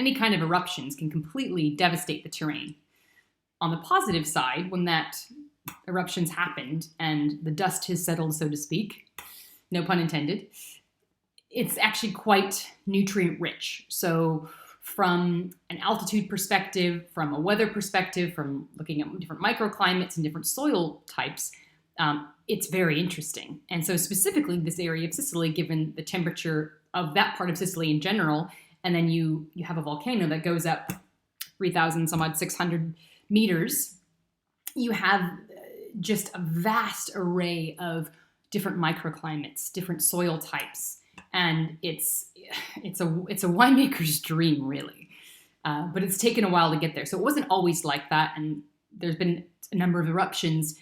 any kind of eruptions can completely devastate the terrain. On the positive side, when that eruptions happened and the dust has settled, so to speak, no pun intended, it's actually quite nutrient rich. So from an altitude perspective, from a weather perspective, from looking at different microclimates and different soil types, it's very interesting. And so specifically this area of Sicily, given the temperature of that part of Sicily in general, and then you have a volcano that goes up 3,000 some odd 600 meters, you have just a vast array of different microclimates, different soil types. And it's a winemaker's dream, really. But it's taken a while to get there. So it wasn't always like that. And there's been a number of eruptions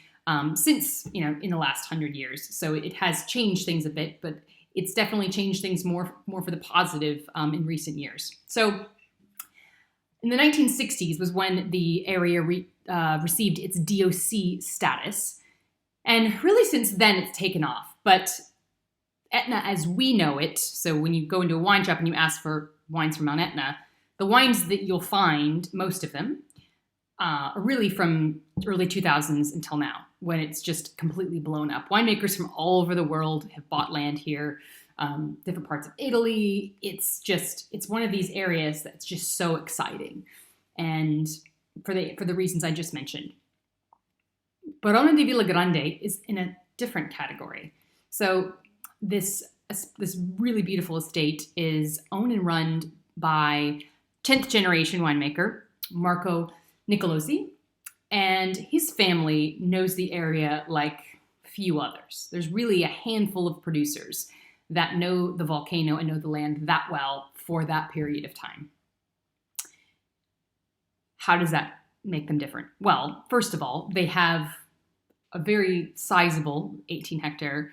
since, in the last 100 years. So it has changed things a bit, but it's definitely changed things more for the positive in recent years. So in the 1960s was when the area received its DOC status. And really since then, it's taken off. But Etna as we know it, so when you go into a wine shop and you ask for wines from Mount Etna, the wines that you'll find, most of them, are really from early 2000s until now, when it's just completely blown up. Winemakers from all over the world have bought land here, different parts of Italy. It's one of these areas that's just so exciting. And for the reasons I just mentioned. Barone di Villagrande is in a different category. So this really beautiful estate is owned and run by 10th generation winemaker Marco Nicolosi, and his family knows the area like few others. There's really a handful of producers that know the volcano and know the land that well for that period of time. How does that make them different? Well, first of all, they have a very sizable 18-hectare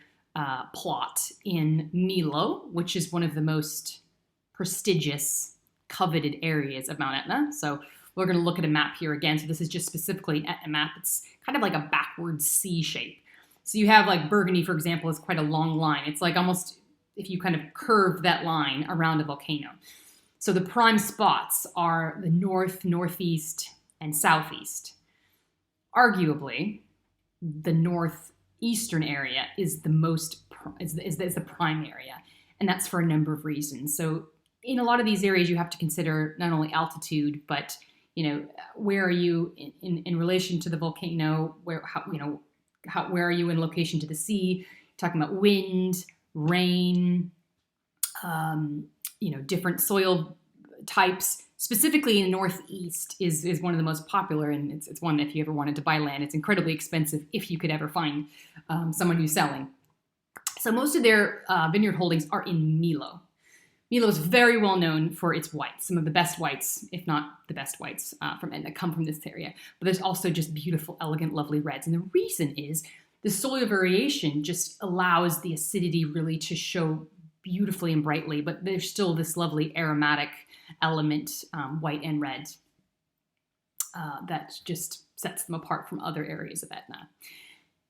plot in Milo, which is one of the most prestigious, coveted areas of Mount Etna. So we're going to look at a map here again. So this is just specifically an Etna map. It's kind of like a backwards C shape. So you have like Burgundy, for example, is quite a long line. It's like almost if you kind of curve that line around a volcano. So the prime spots are the north, northeast, and southeast. Arguably, the northeastern area is the the prime area, and that's for a number of reasons. So in a lot of these areas, you have to consider not only altitude, but where are you in relation to the volcano? Where are you in location to the sea? Talking about wind, rain, different soil types. Specifically in the Northeast is one of the most popular, and it's one if you ever wanted to buy land. It's incredibly expensive if you could ever find someone who's selling. So most of their vineyard holdings are in Milo. Milo is very well known for its whites. Some of the best whites, if not the best whites from Etna, come from this area. But there's also just beautiful, elegant, lovely reds. And the reason is the soil variation just allows the acidity really to show beautifully and brightly, but there's still this lovely aromatic element, white and red, that just sets them apart from other areas of Etna.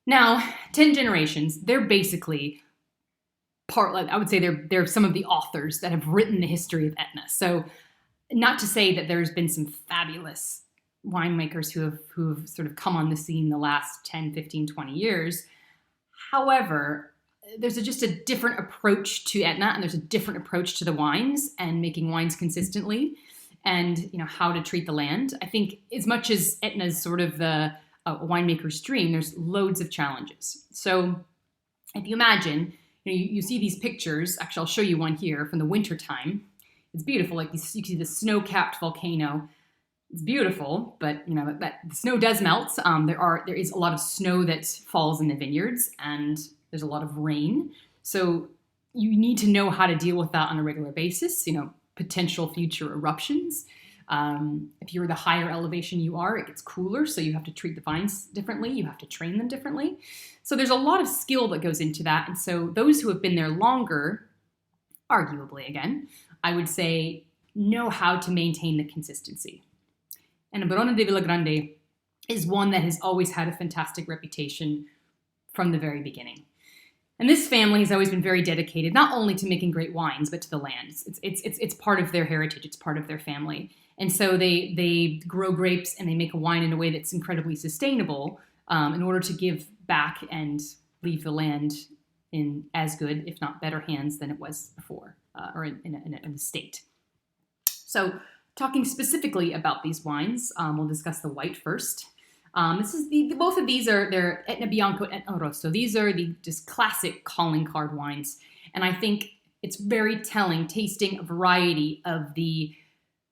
Now, 10 generations, they're basically I would say they're some of the authors that have written the history of Etna. So not to say that there's been some fabulous winemakers who have sort of come on the scene the last 10, 15, 20 years. However, there's just a different approach to Etna, and there's a different approach to the wines and making wines consistently, and how to treat the land. I think as much as Etna is sort of the winemaker's dream, there's loads of challenges. So if you imagine, you see these pictures. Actually, I'll show you one here from the winter time. It's beautiful. Like you see the snow-capped volcano. It's beautiful, but that the snow does melt. There is a lot of snow that falls in the vineyards, and there's a lot of rain. So you need to know how to deal with that on a regular basis. Potential future eruptions. If you're the higher elevation you are, it gets cooler, so you have to treat the vines differently. You have to train them differently. So there's a lot of skill that goes into that. And so those who have been there longer, arguably again, I would say know how to maintain the consistency. And Barone di Villagrande is one that has always had a fantastic reputation from the very beginning. And this family has always been very dedicated, not only to making great wines, but to the land. It's part of their heritage. It's part of their family. And so they grow grapes and they make a wine in a way that's incredibly sustainable in order to give back and leave the land in as good, if not better hands than it was before, or in a state. So talking specifically about these wines, we'll discuss the white first. This is both of these they're Etna Bianco, Etna Rosso. These are the just classic calling card wines, and I think it's very telling, tasting a variety of the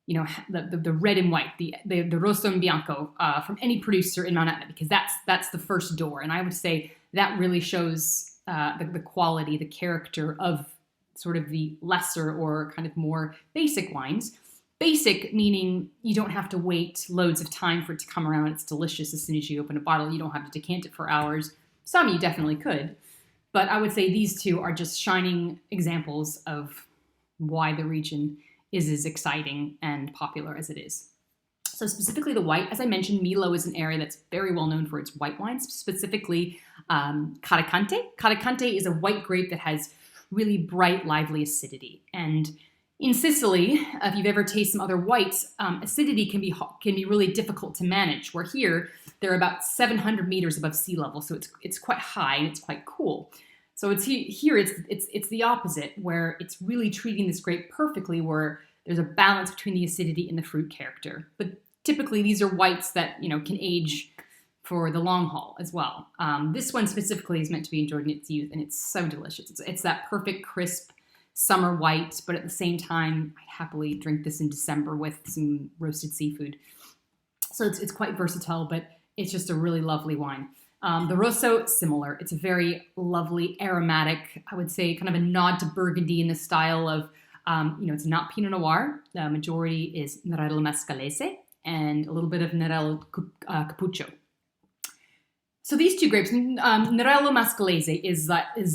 red and white, the Rosso and Bianco from any producer in Mount Etna, because that's the first door, and I would say that really shows the quality, the character of sort of the lesser or kind of more basic wines. Basic meaning you don't have to wait loads of time for it to come around. It's delicious as soon as you open a bottle. You don't have to decant it for hours. Some you definitely could. But I would say these two are just shining examples of why the region is as exciting and popular as it is. So specifically the white, as I mentioned, Milo is an area that's very well known for its white wines, specifically Caricante. Caricante is a white grape that has really bright, lively acidity. And in Sicily, if you've ever tasted some other whites, acidity can be really difficult to manage. Where here, they're about 700 meters above sea level, so it's quite high and it's quite cool. So it's the opposite, where it's really treating this grape perfectly, where there's a balance between the acidity and the fruit character. But typically, these are whites that can age for the long haul as well. This one specifically is meant to be enjoyed in its youth, and it's so delicious. It's that perfect, crisp summer white, but at the same time, I'd happily drink this in December with some roasted seafood. So it's quite versatile, but it's just a really lovely wine. The Rosso, similar. It's a very lovely, aromatic, I would say kind of a nod to Burgundy in the style of, it's not Pinot Noir. The majority is Nerello Mascalese and a little bit of Nerello Cappuccio. So these two grapes, Nerello Mascalese is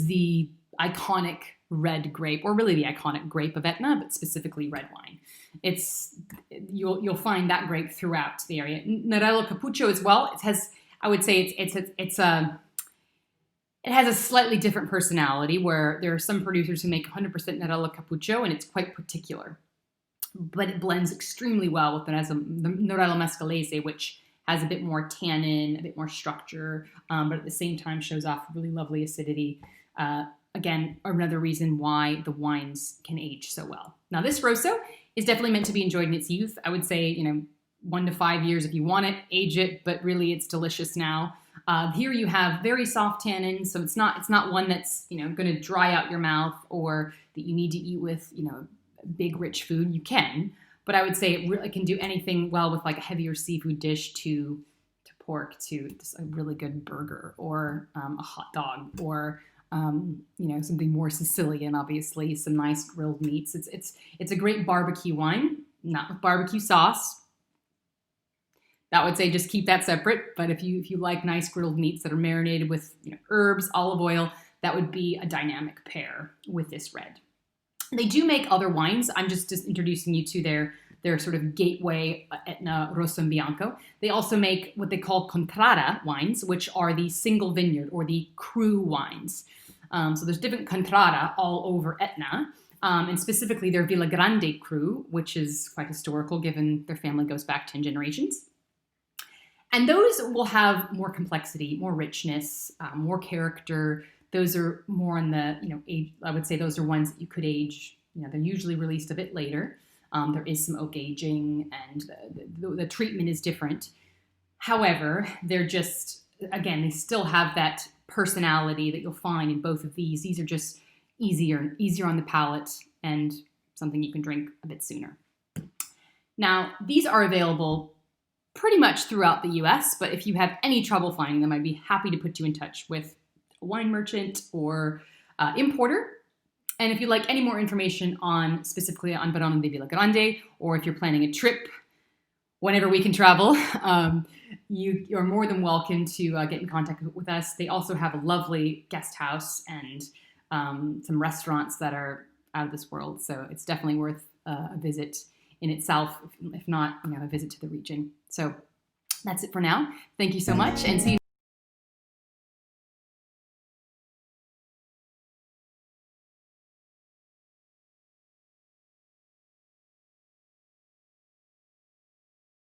the iconic red grape, or really the iconic grape of Etna, but specifically red wine. You'll find that grape throughout the area. Nerello Cappuccio as well. It has, I would say, it has a slightly different personality, where there are some producers who make 100% Nerello Cappuccio, and it's quite particular. But it blends extremely well with the Nerello Mascalese, which has a bit more tannin, a bit more structure, but at the same time shows off really lovely acidity. Again, another reason why the wines can age so well. Now, this Rosso is definitely meant to be enjoyed in its youth. I would say, 1 to 5 years if you want it, age it, but really it's delicious now. Here you have very soft tannins, so it's not one that's going to dry out your mouth, or that you need to eat with big rich food. You can, but I would say it really can do anything well with like a heavier seafood dish to pork, to just a really good burger, or a hot dog, or something more Sicilian, obviously, some nice grilled meats. It's a great barbecue wine, not with barbecue sauce. That would say just keep that separate. But if you like nice grilled meats that are marinated with herbs, olive oil, that would be a dynamic pair with this red. They do make other wines. I'm just introducing you to their sort of gateway Etna Rosso and Bianco. They also make what they call Contrada wines, which are the single vineyard or the cru wines. So there's different Contrada all over Etna, and specifically their Villagrande cru, which is quite historical given their family goes back 10 generations. And those will have more complexity, more richness, more character. Those are more on the, age. I would say those are ones that you could age. They're usually released a bit later. There is some oak aging, and the treatment is different. However, they're just, again, they still have that personality that you'll find in both of these. These are just easier on the palate, and something you can drink a bit sooner. Now, these are available pretty much throughout the US, but if you have any trouble finding them, I'd be happy to put you in touch with a wine merchant or importer. And if you'd like any more information specifically on Barone di Villagrande, or if you're planning a trip whenever we can travel, you're more than welcome to get in contact with us. They also have a lovely guest house and some restaurants that are out of this world. So it's definitely worth a visit in itself, if not, a visit to the region. So that's it for now. Thank you so much, and see you